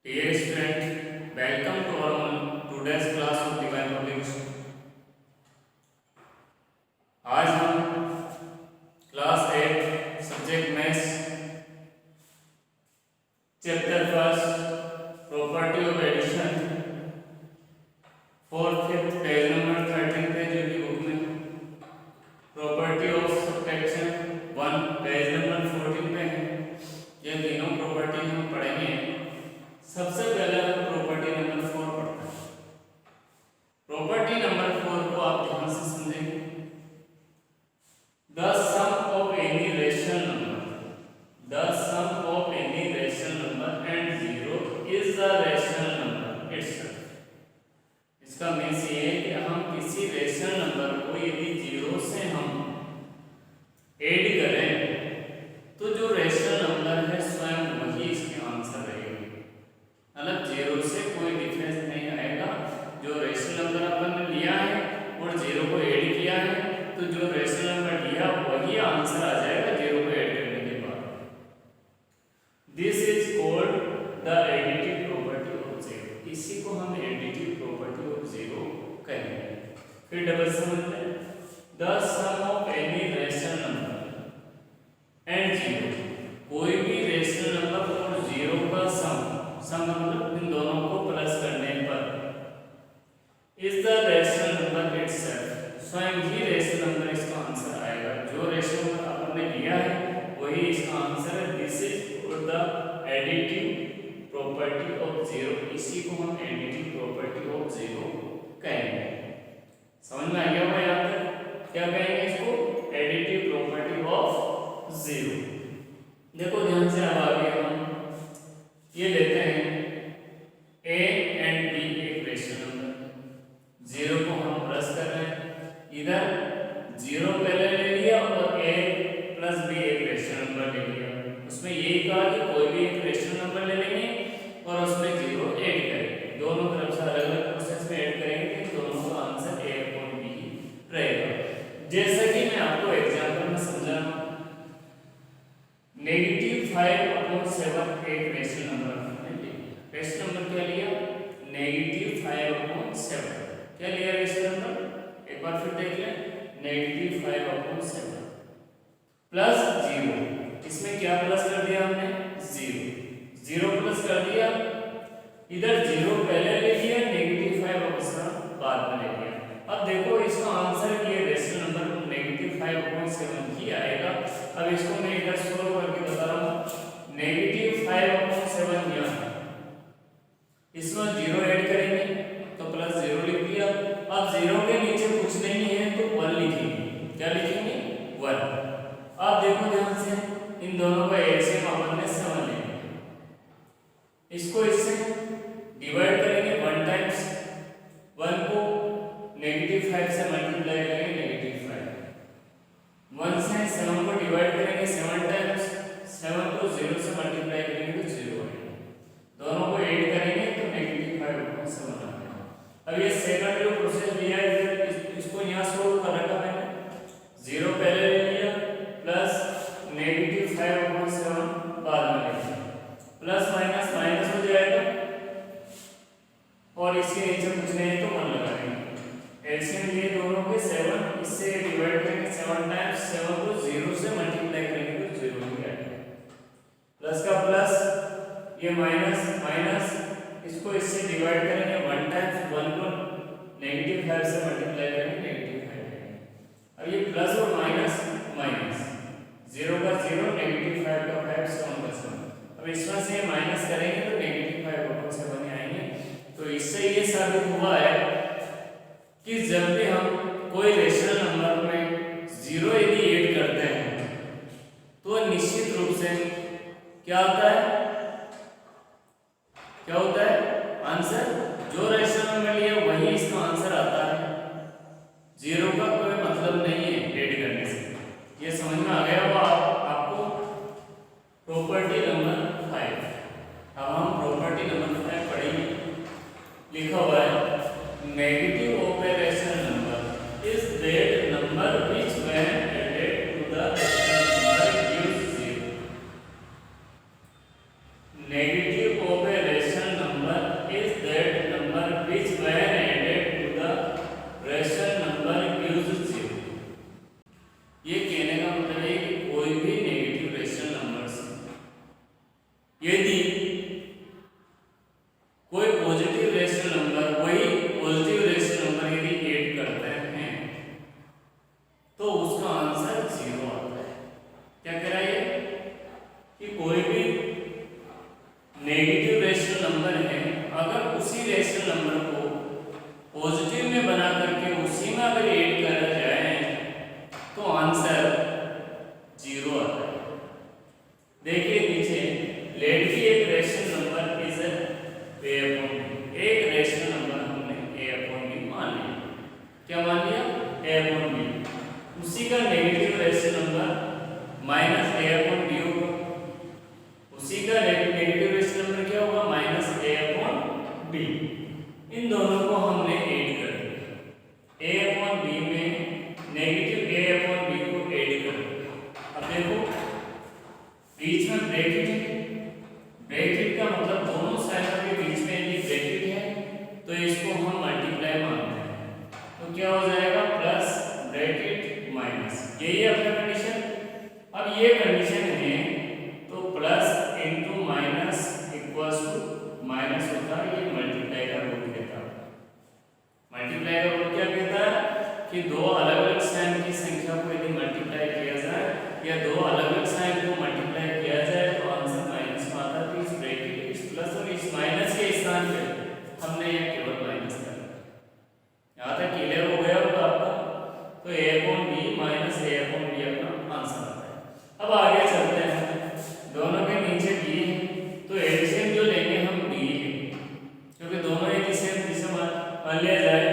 Dear student, welcome to our today's class of Divine Public School. आज हम class 8 subject maths chapter first property of addition four fifth page number 13 पे जो की book में property of subtraction 1 page number 14 पे है। ये तीनों प्रॉपर्टी हम पढ़ेंगे। सबसे पहले प्रॉपर्टी नंबर 4 पढ़ते हैं। प्रॉपर्टी नंबर 4 को आप ध्यान से समझेंगे। The sum of any rational number and zero is the rational number itself. इसका मीन्स ये है कि हम किसी रेशनल नंबर को यदि जीरो से हम ऐड करें तो जो रेशनल नंबर है स्वयं वही इसके आंसर रहेगा। मतलब जीरो से कोई डिफरेंस नहीं आएगा। जो रेशनल नंबर अपन ने लिया है और जीरो को ऐड किया है तो जो रेशनल नंबर लिया वही आंसर आ जाएगा जीरो को ऐड करने के बाद। This is called the additive property of zero. इसी को हम एडिटिव प्रॉपर्टी ऑफ जीरो कहेंगे। फिर डबल समझ लें। The sum of any rational number and zero, कोई भी रेशनल नंबर और जीरो का सम मतलब इन दोनों को प्लस करने पर is the rational number itself, स्वयं ही रेशनल नंबर इसका आंसर आएगा। जो रेशनल नंबर आपने लिया है वही इसका आंसर है। This is the additive property of zero. इसी को हम एडिटिव प्रॉपर्टी ऑफ जीरो कहेंगे। समझ में आ गया होगा यहाँ तक? क्या कहेंगे इसको? Additive property of zero. देखो ध्यान से, अब आगे हम ये लेते हैं a एंड b एक रेशनल नंबर। जीरो को हम प्लस कर रहे हैं। इधर जीरो पहले ले लिया और a प्लस b एक रेशनल नंबर ले लिया। उसमें ये कहा कि कोई भी एक रेशनल नंबर ले लेंगे और उसमें जीरो ऐड करेंगे। दोनों तरफ से अलग अलग प्रोसेस में ऐड करेंगे तो दोनों का आंसर a और b रहेगा। जैसा कि मैं आपको एग्जांपल में समझा, -5/7 एक रेशनल नंबर हमने लिया। रेशनल नंबर क्या लिया? -5/7। क्या लिया रेशनल नंबर? एक बार फिर देख लें। -5/7 प्लस 0। इसमें क्या प्लस कर दिया हमने? 0 प्लस कर दिया। इधर 0 पहले ले लिया, -5/7 बाद में ले लिया। अब देखो इसका आंसर ये रेशनल नंबर -5/7 ही आएगा। अब इसको मैं इधर सोल्व करके बता रहा हूँ। -5/7 यहाँ, इसमें 0 ऐड करेंगे तो प्लस 0 लिख दिया। अब 0 के नीचे कुछ नहीं है तो 1 लिखेंगे। क्या लिखेंगे? 1। अब देखो ध्यान से, इन दोनों का एलसीएम अपन ने 7 ले लिया। इसको इससे डिवाइड करेंगे 1 टाइम्स 1 को -5 से मल्टीप्लाई करेंगे -5। 1 से 7 को डिवाइड करेंगे 7 टाइम्स, 7 को 0 से मल्टीप्लाई करेंगे तो 0 आएगा। दोनों को ऐड करेंगे तो -5/7 आएगा। अब ये सेकंड जो प्रोसेस लिया है इसको यहाँ सोल्व कर रखा मैंने। 0 पहले ले लिया प्लस -5/7 बाद में ले लिया। प्लस माइनस माइनस हो जाएगा और इसके नीचे कुछ नहीं है तो 1 लगाएंगे। एलसीएम लिए दोनों के 7, इससे डिवाइड करेंगे 7 टाइम्स, 7 को 0 से मल्टीप्लाई करेंगे तो 0 ही आएगा। प्लस का प्लस, ये माइनस माइनस, इसको इससे डिवाइड करेंगे 1 टाइम्स, 1 को -5 से मल्टीप्लाई करेंगे -5। अब ये प्लस और माइनस माइनस, 0 का 0, -5 का 5, 7 का 7। अब इसमें से माइनस करेंगे तो -5/7 आएंगे। तो इससे ये साबित हुआ है कि जब भी हम कोई रेशनल नंबर में 0 यदि ऐड करते हैं तो निश्चित रूप से क्या होता है? क्या होता है? आंसर जो रेशनल नंबर लिया वही इसका आंसर आता है। 0 का कोई मतलब नहीं है ऐड करने से। ये समझ में आ गया होगा आपको? Property number 5। अब हम प्रॉपर्टी नंबर 5 पढ़ेंगे। लिखा हुआ है negative of a rational number is that number which when added to the rational number gives 0। Negative of a rational बीच में ब्रैकेट है, ब्रैकेट का मतलब दोनों साइडों के बीच में यदि ब्रैकेट है तो इसको हम मल्टीप्लाई मानते हैं। तो क्या हो जाएगा प्लस ब्रैकेट माइनस, यही है अपना कंडीशन। अब ये कंडीशन है तो plus into minus equals to minus होता है, ये मल्टीप्लाई का रूल कहता है। मल्टीप्लाई का रूल क्या कहता है कि दो अलग अलग साइन की संख्या को यदि मल्टीप्लाई किया जाए या दो अलग अलग साइन को मल्टीप्लाई किया जाए तो आंसर माइनस में आता है। तो इस ब्रैकेट इस प्लस और इस माइनस के स्थान पे हमने ये केवल माइनस कर दिया। यहाँ तक क्लियर हो गया होगा आपका। तो a upon b minus a upon b अपना आंसर आता है। अब आगे चलते हैं, दोनों के नीचे b है तो एलसीएम जो लेंगे हम d लेंगे, क्योंकि दोनों एक ही सेम। जिसे मान लिया जाए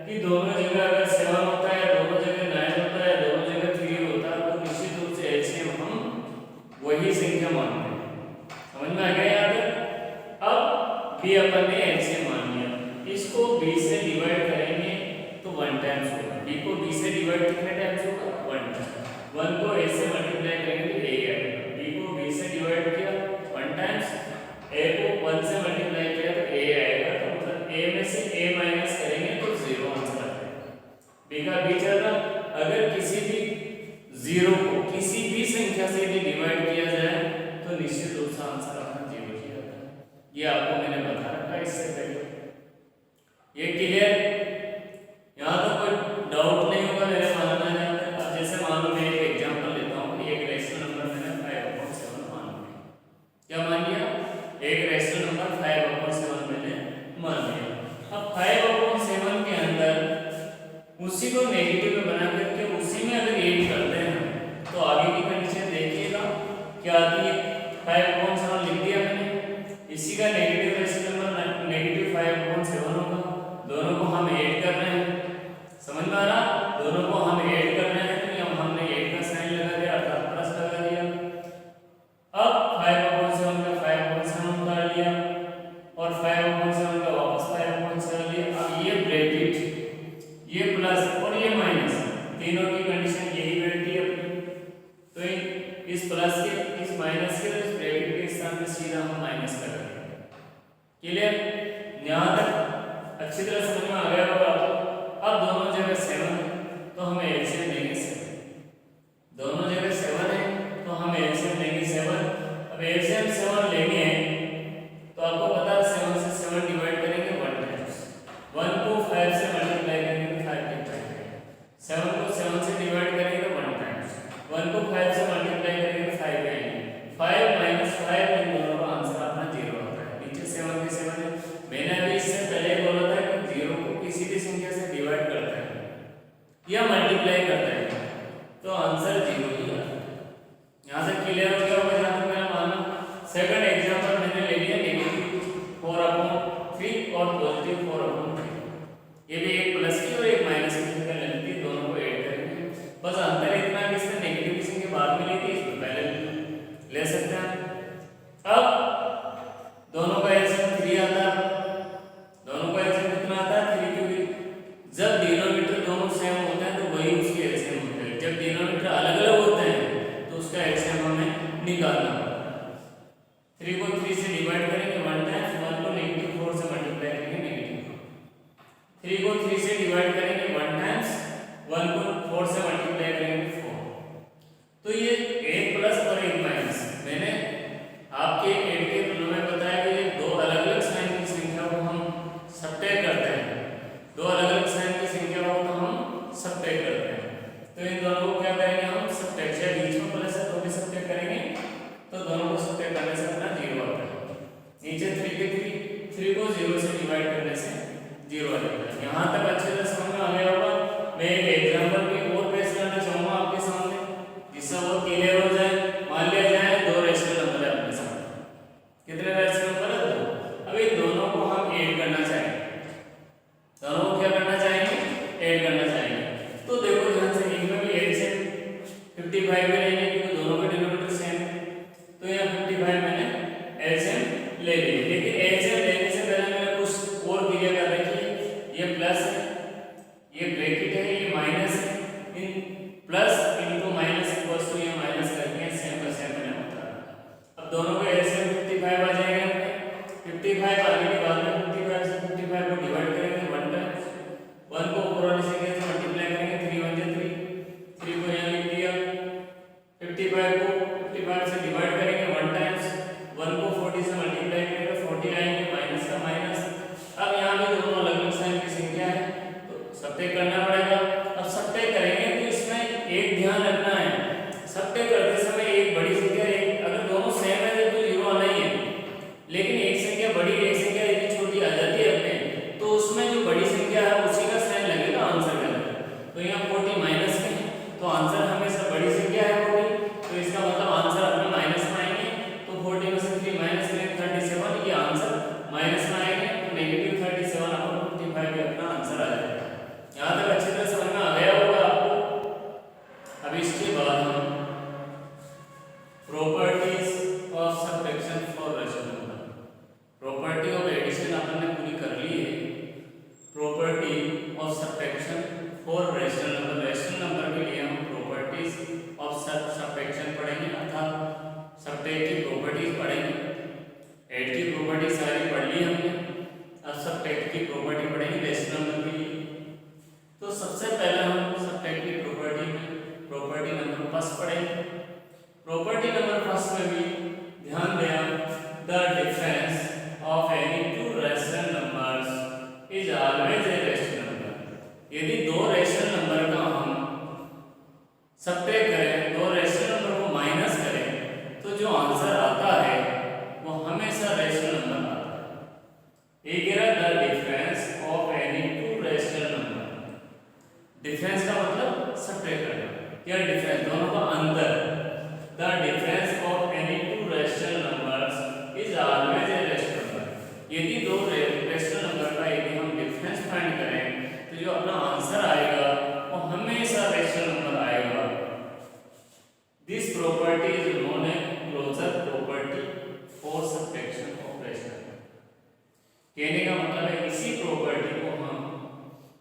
कि दोनों जगह अगर 7 होता है, दोनों जगह 9 होता है, दोनों जगह 3 होता है, तो निश्चित रूप से एलसीएम हम वही संख्या मानते हैं। समझ में आ गया यहाँ तक? अब b अपन ने एलसीएम मान लिया, इसको b से डिवाइड करेंगे तो 1 टाइम्स होगा। b को b से डिवाइड कितने टाइम्स होगा? 1 टाइम्स। 1 को a से मल्टीप्लाई करेंगे तो a आएगा। b को b से डिवाइड किया 1 टाइम्स, a को 1 से मल्टीप्लाई किया तो a आएगा। तो मतलब a में से a माइनस करेंगे तो 0 आंसर आता है। b का b चल रहा, अगर किसी भी 0 को किसी भी संख्या से यदि डिवाइड किया जाए तो निश्चित रूप से आंसर अपना 0 ही आता है। ये आपको मैंने बता रखा है इससे पहले। ये क्लियर? यहाँ तो कोई डाउट नहीं होगा मेरे मानना है। अब जैसे मान लो मैं एक एग्जांपल लेता हूँ, एक रेशनल नंबर मैंने 5/7 मान लिया। क्या मान लिया? एक रेशनल नंबर 5/7 मैंने मान लिया। अब 5/7 के अंदर उसी को नेगेटिव में बना करके उसी में अगर ऐड करते हैं तो आगे की कंडीशन देखिएगा क्या आती है। 5/7 लिख दिया मैंने, इसी का नेगेटिव रेशनल नंबर नेगेटिव 5/7 होगा। दोनों को हम ऐड कर रहे हैं, समझ में आ रहा? दोनों को हम ऐड कर रहे हैं तो यहाँ हमने ऐड का साइन लगा दिया अर्थात प्लस लगा दिया। अब 5/7 का 5/7 उतार लिया और 5/7 का वापस 5/7 लिया। अब ये ब्रैकेट, ये प्लस और ये माइनस, तीनों की कंडीशन यही बैठती है अपनी। तो इस प्लस के इस माइनस के इस ब्रैकेट के स्थान पे सीधा हम माइनस कर देंगे। क्लियर? यहाँ तक अच्छी तरह समझ में आ गया होगा आपको। अब दोनों जगह 7 है तो हमें एलसीएम लेंगे 7। दोनों जगह 7 है तो हम एलसीएम लेंगे 7। अब एलसीएम 7 लेंगे तो आपको पता है 7 से 7 डिवाइड करेंगे 1 टाइम्स। 1 को 5 से मल्टीप्लाई करेंगे तो 5 टाइम्स। 7 को 7 से डिवाइड करेंगे तो 1 टाइम्स। 1 को 5 से मल्टीप्लाई करेंगे तो 5 आएंगे। 5 माइनस 5 इन दोनों का आंसर अपना 0 आता है। नीचे 7 के 7 है। मैंने अभी इससे पहले बोला था कि 0 को किसी भी संख्या से डिवाइड करता है या मल्टीप्लाई करता है तो आंसर 0 ही आता है। यहाँ से क्लियर हो गया होगा जहाँ तक मेरा मानना। सेकंड एग्जांपल मैंने ले लिया -4/3 और +4/3। ये भी एक प्लस की और एक माइनस की संख्या लेनी थी, दोनों को ऐड करेंगे। बस अंतर इतना कि इसमें नेगेटिव की संख्या बाद में ली थी, इसमें पहले ले सकते हैं। अब दोनों का एलसीएम 3 आता है। दोनों का एलसीएम कितना आता है? 3, क्योंकि जब डिनोमिनेटर दोनों सेम होते हैं तो वही उसके एलसीएम होते हैं। जब डिनोमिनेटर अलग अलग होते हैं तो उसका एलसीएम हमें निकालना होता है। 3 को 3 से डिवाइड करेंगे 1 टाइम्स, 1 को -4 से मल्टीप्लाई करेंगे -4। 3 को 3 से डिवाइड करेंगे 1 टाइम्स, 1 को 4 से मल्टीप्लाई करेंगे 4। तो ये एक प्लस और एक माइनस मैंने आपके ऐड के रूल में बताया कि दो अलग अलग साइन की संख्या को हम सबट्रैक्ट करते हैं। दो अलग अलग साइन की संख्या को तो हम सबट्रैक्ट करते हैं। तो इन दोनों को क्या करेंगे हम? सबट्रैक्ट। बीच में प्लस है तो भी सबट्रैक्ट करेंगे तो दोनों को ऐसे 55 आ जाएंगे अपने। 55 आने के बाद में 55 से 55 को डिवाइड करेंगे 1 टाइम्स, 1 को ऊपर वाली संख्या से मल्टीप्लाई करेंगे, 3 1 जा 3 को यहाँ लिख दिया। 55 को 55 से डिवाइड करेंगे 1 टाइम्स, 1 को 40 से मल्टीप्लाई करेंगे 40 आएंगे, माइनस का माइनस। अब यहाँ पे दोनों अलग अलग साइन की संख्या है तो सब्ट्रैक्ट करना पड़ेगा। अब सब्ट्रैक्ट करेंगे तो इसमें एक ध्यान रखना है, सब्ट्रैक्ट करते समय एक बड़ी संख्या एक अगर दोनों सेम है तो जीरो आना ही है, लेकिन एक संख्या बड़ी एक संख्या यदि छोटी आ जाती है अपने तो उसमें जो बड़ी संख्या है उसी का साइन लगेगा आंसर का। तो यहाँ 40 माइनस में है तो आंसर हमेशा बड़ी संख्या है 40, तो इसका मतलब आंसर अपने माइनस में आएंगे। तो 40 में से 3 माइनस करेंगे 37, ये आंसर माइनस में आएंगे तो नेगेटिव 37 अपॉन 55 भी अपना आंसर आ जाएगा। यहाँ तक अच्छी तरह समझ में आ गया होगा आपको। अब इसके बाद हम properties of subtraction for rational number, property of addition अपन ने पूरी कर ली है। Property of subtraction for rational number, rational number के लिए हम प्रॉपर्टीज ऑफ सब्ट्रैक्शन पढ़ेंगे अर्थात सब्ट्रैक्ट की प्रॉपर्टीज पढ़ेंगे। ऐड की प्रॉपर्टी सारी पढ़ ली हमने, अब सब्ट्रैक्ट की प्रॉपर्टी पढ़ेंगे रेशनल नंबर के लिए। तो सबसे पहले हम सब्ट्रैक्ट की प्रॉपर्टी में प्रॉपर्टी नंबर फर्स्ट पढ़ेंगे। प्रॉपर्टी नंबर फर्स्ट में भी ध्यान दें आप, the difference of any two rational numbers is always a rational number. यदि दो रेशनल नंबर का हम सब्ट्रैक्ट करें, दो रेशनल नंबर को माइनस करें तो जो आंसर आता है वो हमेशा रेशनल नंबर आता है। एक है the difference of any two rational number, difference का मतलब सब्ट्रैक्ट करना या डिफरेंस दोनों का अंतर। The difference of any two rational numbers is always a rational number। यदि दो रेशनल नंबर का यदि हम डिफरेंस फाइंड करें तो जो अपना आंसर आएगा वो हमेशा रेशनल नंबर आएगा। This property is known as closure property for subtraction of rational number। कहने का मतलब है इसी प्रॉपर्टी को हम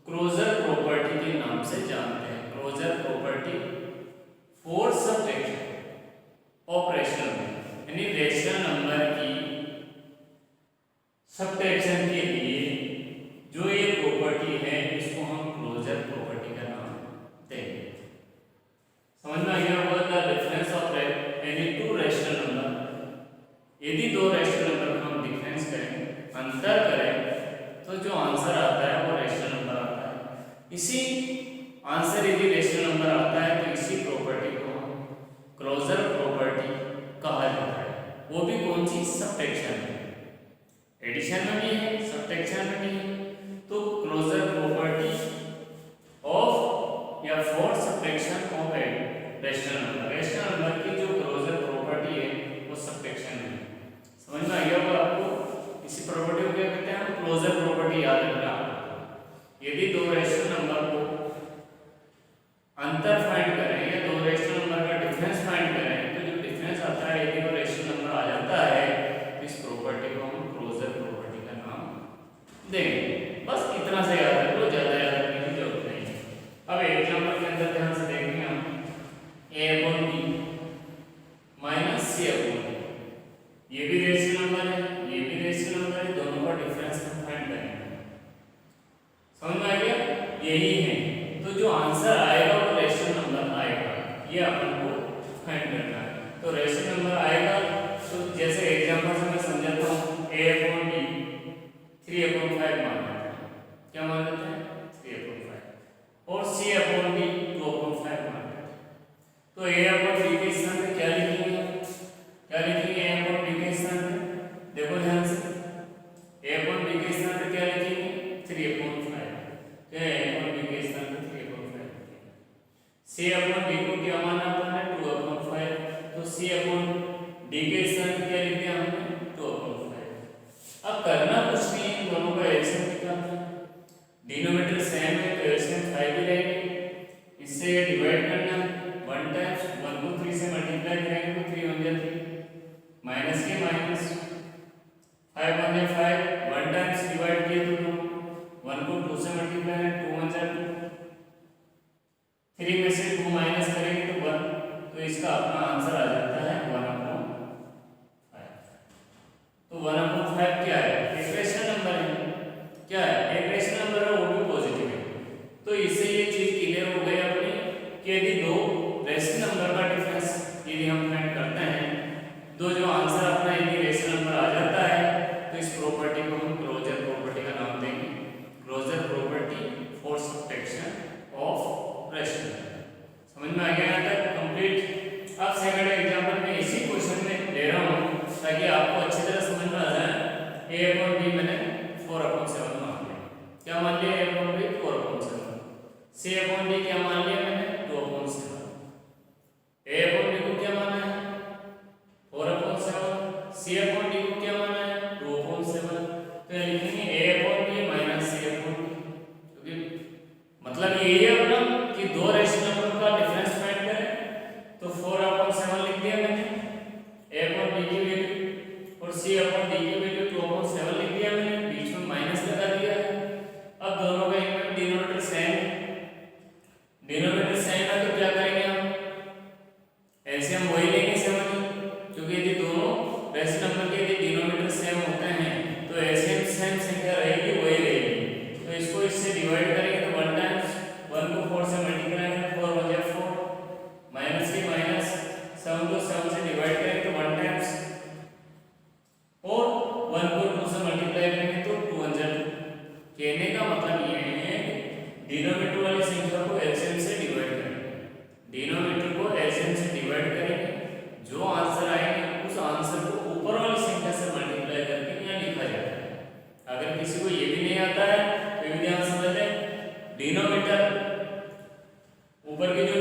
क्लोजर प्रॉपर्टी के नाम से जानते हैं। Closure property for subtraction operation यानी रेशनल नंबर की सब्ट्रैक्शन के लिए जो ये प्रॉपर्टी है इसको हम क्लोजर प्रॉपर्टी का नाम देंगे। समझ में आ गया होगा। The difference of any two rational number, यदि दो रेशनल नंबर का हम डिफरेंस करें अंतर करें तो जो आंसर आता है वो रेशनल नंबर आता है। इसी आंसर यदि रेशनल नंबर आता है तो इसी प्रॉपर्टी को हम क्लोजर प्रॉपर्टी कहा जाता है। वो भी कौन सी? सब्ट्रैक्शन में, एडिशन में भी है सब्ट्रैक्शन में भी है। तो क्लोजर प्रॉपर्टी ऑफ या for subtraction of a rational number, rational number की जो क्लोजर प्रॉपर्टी है वो सब्ट्रैक्शन में है। समझ में आ गया होगा आपको। इसी प्रॉपर्टी को क्या कहते हैं? हम क्लोजर प्रॉपर्टी याद रखना। यदि दो रेशनल नंबर को अंतर फाइंड करें या दो रेशनल नंबर का डिफरेंस फाइंड करें तो जो डिफरेंस आता है यदि वो रेशनल नंबर आ जाता है तो इस प्रॉपर्टी को हम क्लोजर प्रॉपर्टी का नाम देंगे। बस इतना से याद रख लो, ज्यादा याद रखने की जरूरत नहीं है। अब एग्जांपल के अंदर ध्यान से देखेंगे हम a upon b minus c upon d, ये भी रेशनल नंबर है ये भी रेशनल नंबर है, दोनों का डिफरेंस हम फाइंड करेंगे। समझ में आ गया? यही है तो जो आंसर आएगा वो रेशनल नंबर आएगा, ये अपन को फाइंड करना है। तो रेशनल नंबर आएगा तो जैसे एग्जांपल से मैं समझाता हूँ a अपॉन b 3/5 मान लेते हैं। क्या मान लेते हैं? 3/5 और c अपॉन d 2/5 मान लेते हैं। तो a अपॉन b के स्थान पे क्या लिखेंगे? क्या लिखेंगे a अपॉन b के स्थान पे? देखो ध्यान से, a अपॉन b के स्थान पे क्या लिखेंगे? 3/5। क्या a अपॉन b के स्थान पे 3/5 लिखेंगे। c अपॉन d को क्या माना अपन ने? 2/5। तो c अपॉन d के स्थान पे क्या लिख दिया हमने? 2/5। अब करना कुछ नहीं है, दोनों का एलसीएम निकालना है। डिनोमिनेटर सेम है तो एलसीएम 5 ही रहेगी, इससे डिवाइड करना है 1 टाइम्स 1 को 3 से मल्टीप्लाई करेंगे तो 3 1 जा 3 माइनस के माइनस 5 1 जा 5 1 टाइम्स डिवाइड किए तो 1 को 2 से मल्टीप्लाई करें 2 1 जा 2 3 में से 2 माइनस करेंगे तो 1, तो इसका अपना आंसर आ जाता है 1/5। मैंने a अपॉन b की वैल्यू और c अपॉन d की वैल्यू 2/7 लिख दिया मैंने, बीच में माइनस लगा दिया है। अब दोनों का इनमें डिनोमिनेटर सेम है तो क्या करेंगे हम, एलसीएम वही लेंगे 7, क्योंकि यदि दोनों रेशनल नंबर के यदि डिनोमिनेटर सेम होते हैं तो एलसीएम सेम संख्या रहेगी वही रहेगी। तो इसको इससे डिवाइड करेंगे तो 1 टाइम्स 1 को 4 से मल्टीप्लाई करेंगे 4 1 जा 4, माइनस की माइनस 7 को 7 से डिवाइड करेंगे तो 1 टाइम्स और 1 को 2 से मल्टीप्लाई करेंगे तो 2 1 जा 2। कहने का मतलब ये है डिनोमिनेटर वाली संख्या को एलसीएम से डिवाइड करेंगे, डिनोमिनेटर को एलसीएम से डिवाइड करेंगे, जो आंसर आएगा उस आंसर को ऊपर वाली संख्या से मल्टीप्लाई करके यहाँ लिखा जाता है। अगर किसी को ये भी नहीं आता है तो ये भी ध्यान समझ लें, डिनोमिनेटर ऊपर की जो